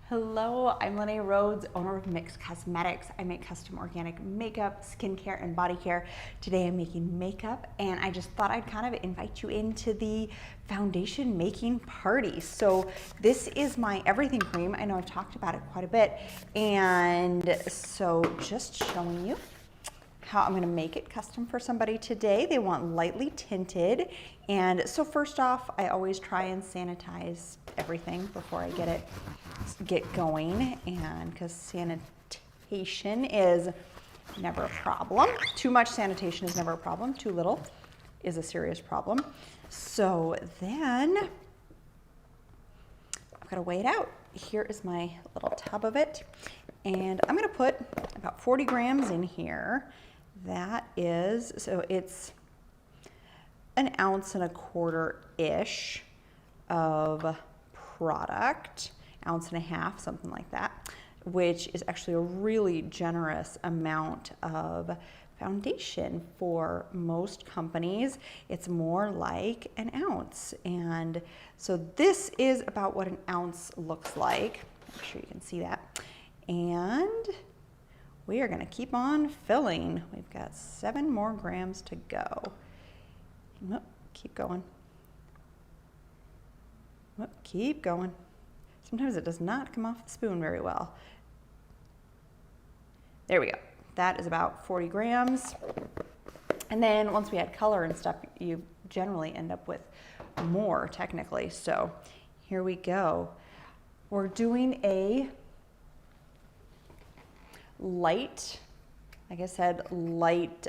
Hello, I'm Lene Rhodes, owner of Mix Cosmetics. I make custom organic makeup, skincare, and body care. Today I'm making makeup, and I just thought I'd kind of invite you into the foundation making party. So this is my everything cream. I know I've talked about it quite a bit, and so just showing you how I'm gonna make it custom for somebody today. They want lightly tinted. And so first off, I always try and sanitize everything before I get going, and because sanitation is never a problem. Too much sanitation is never a problem. Too little is a serious problem. So then I've got to weigh it out. Here is my little tub of it, and I'm going to put about 40 grams in here. That is, so it's an ounce and a quarter-ish of product, ounce and a half, something like that, which is actually a really generous amount of foundation. For most companies, it's more like an ounce. And so this is about what an ounce looks like. Make sure you can see that. And we are going to keep on filling. We've got 7 more grams to go. Oh, keep going. Oh, keep going. Sometimes it does not come off the spoon very well. There we go. That is about 40 grams. And then once we add color and stuff, you generally end up with more technically. So here we go. We're doing a light, like I said, light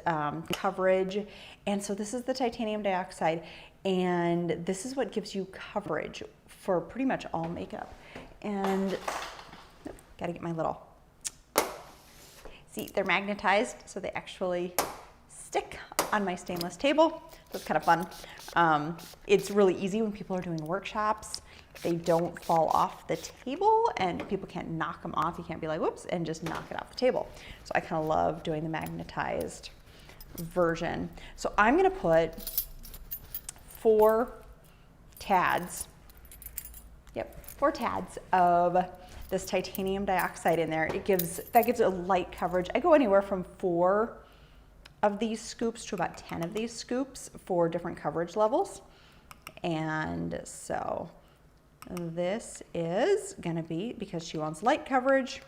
coverage. And so this is the titanium dioxide, and this is what gives you coverage for pretty much all makeup. And gotta get my little, see, they're magnetized, so they actually stick on my stainless table. So it's kind of fun. It's really easy when people are doing workshops. They don't fall off the table, and people can't knock them off. You can't be like, whoops, and just knock it off the table. So I kind of love doing the magnetized version. So I'm gonna put 4 tads. Yep, 4 tads of this titanium dioxide in there. That gives a light coverage. I go anywhere from 4 of these scoops to about 10 of these scoops for different coverage levels. And so this is gonna be, because she wants light coverage,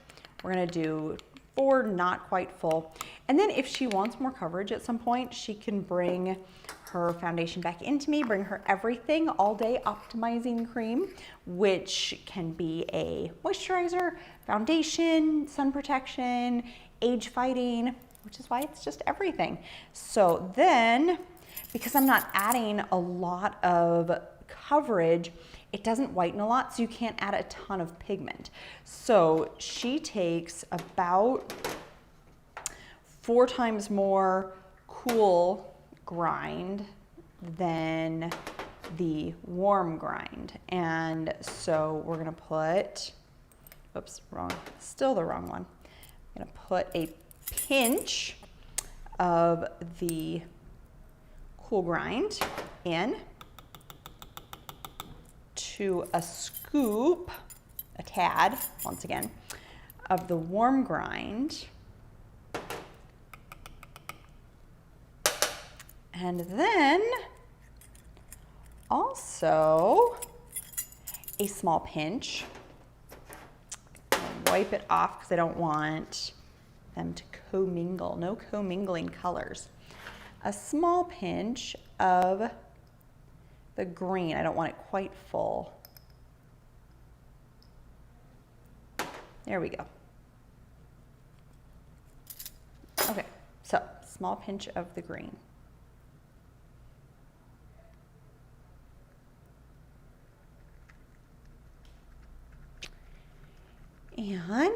we're gonna do 4 not quite full. And then if she wants more coverage at some point, she can bring her foundation back into me, bring her everything all day optimizing cream, which can be a moisturizer, foundation, sun protection, age fighting, which is why it's just everything. So then, because I'm not adding a lot of coverage, it doesn't whiten a lot, so you can't add a ton of pigment. So she takes about 4 times more cool grind than the warm grind. And so we're gonna put, oops, wrong, still the wrong one. I'm gonna put a pinch of the cool grind in to a scoop, a tad, once again, of the warm grind. And then also a small pinch. Wipe it off because I don't want them to commingle. No commingling colors. A small pinch of the green. I don't want it quite full. There we go. Okay, so small pinch of the green. And I'm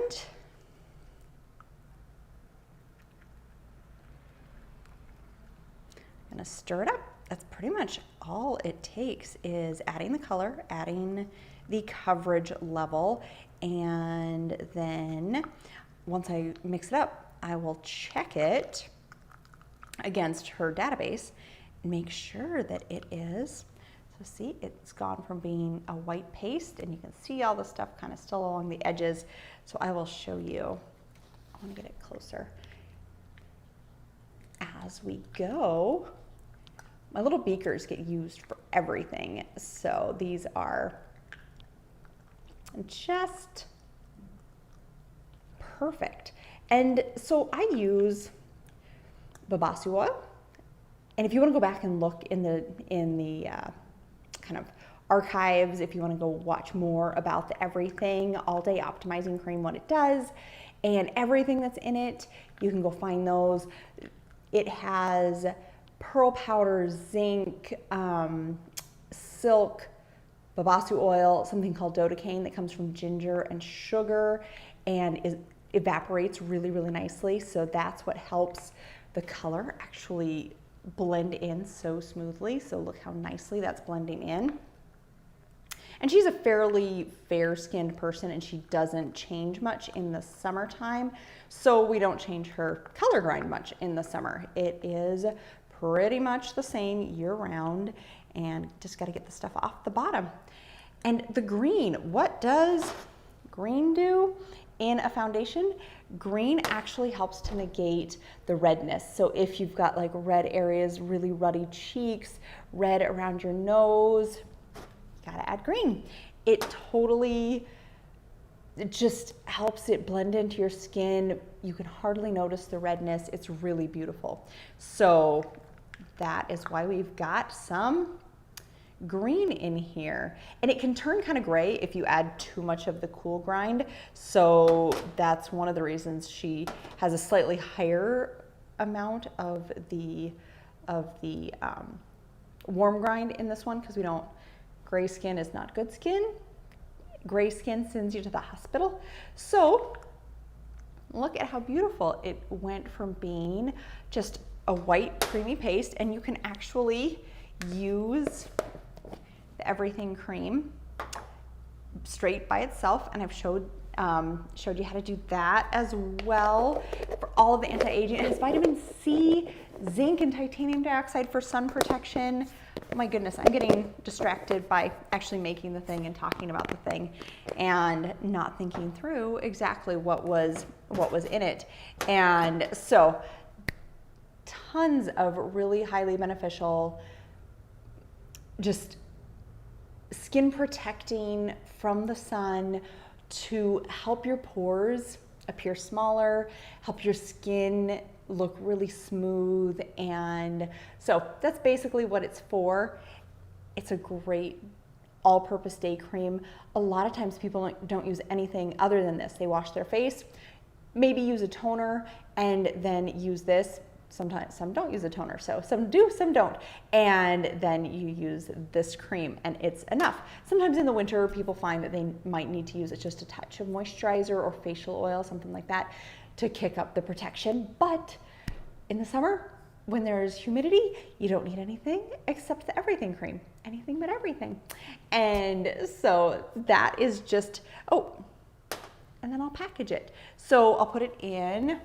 gonna stir it up. That's pretty much all it takes, is adding the color, adding the coverage level, and then once I mix it up, I will check it against her database and make sure that it is So see, it's gone from being a white paste, and you can see all the stuff kind of still along the edges. So I will show you. I want to get it closer. As we go, my little beakers get used for everything. So these are just perfect. And so I use babassu oil. And if you want to go back and look in the kind of archives, if you want to go watch more about the Everything All Day Optimizing Cream, what it does, and everything that's in it, you can go find those. It has pearl powder, zinc, silk, babassu oil, something called dodecaine that comes from ginger and sugar, and evaporates really, really nicely. So that's what helps the color actually blend in so smoothly. So look how nicely that's blending in. And she's a fairly fair-skinned person, and she doesn't change much in the summertime. So we don't change her color grind much in the summer. It is pretty much the same year-round, and just got to get the stuff off the bottom. And the green, what does green do in a foundation? Green actually helps to negate the redness. So if you've got like red areas, really ruddy cheeks, red around your nose, gotta add green. It just helps it blend into your skin. You can hardly notice the redness. It's really beautiful. So that is why we've got some green in here. And it can turn kind of gray if you add too much of the cool grind. So that's one of the reasons she has a slightly higher amount of the warm grind in this one, because we don't, gray skin is not good skin. Gray skin sends you to the hospital. So look at how beautiful it went from being just a white creamy paste, and you can actually use the Everything cream straight by itself, and I've showed you how to do that as well for all of the anti-aging. It has vitamin C, zinc, and titanium dioxide for sun protection. Oh my goodness, I'm getting distracted by actually making the thing and talking about the thing and not thinking through exactly what was in it. And so tons of really highly beneficial, just skin protecting from the sun to help your pores appear smaller, help your skin look really smooth. And so that's basically what it's for. It's a great all-purpose day cream. A lot of times people don't use anything other than this. They wash their face, maybe use a toner, and then use this. Sometimes some don't use a toner, so some do, some don't. And then you use this cream and it's enough. Sometimes in the winter, people find that they might need to use just a touch of moisturizer or facial oil, something like that, to kick up the protection. But in the summer, when there's humidity, you don't need anything except the Everything cream, anything but everything. And so that is just, oh, and then I'll package it. So I'll put it in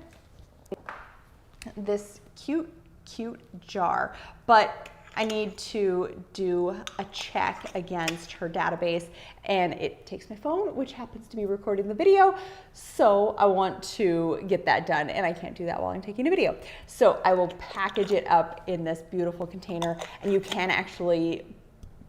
this cute jar, but I need to do a check against her database, and it takes my phone, which happens to be recording the video. So I want to get that done, and I can't do that while I'm taking a video. So I will package it up in this beautiful container, and you can actually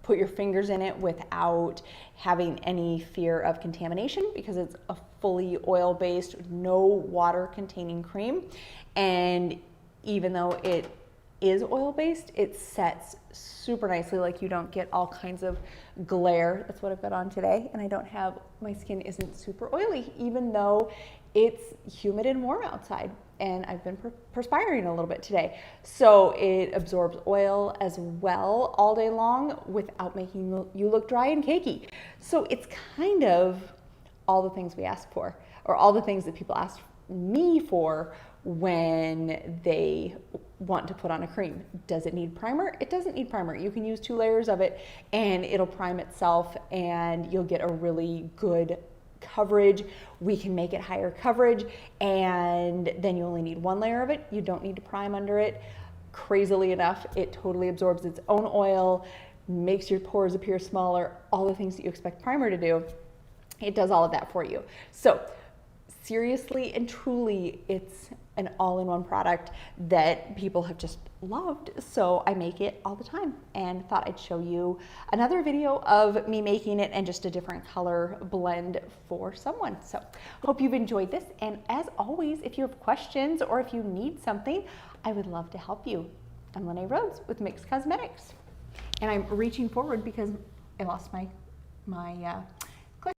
put your fingers in it without having any fear of contamination, because it's a fully oil-based, no water-containing cream. And even though it is oil-based, it sets super nicely. Like, you don't get all kinds of glare. That's what I've got on today. And I don't have, my skin isn't super oily, even though it's humid and warm outside. And I've been perspiring a little bit today. So it absorbs oil as well all day long without making you look dry and cakey. So it's kind of all the things we ask for, or all the things that people ask me for when they want to put on a cream. Does it need primer? It doesn't need primer. You can use 2 layers of it and it'll prime itself, and you'll get a really good coverage. We can make it higher coverage, and then you only need 1 layer of it. You don't need to prime under it. Crazily enough, it totally absorbs its own oil, makes your pores appear smaller, all the things that you expect primer to do. It does all of that for you. So seriously and truly, it's an all-in-one product that people have just loved. So I make it all the time and thought I'd show you another video of me making it and just a different color blend for someone. So hope you've enjoyed this. And as always, if you have questions or if you need something, I would love to help you. I'm Lene Rhodes with Mix Cosmetics. And I'm reaching forward because I lost my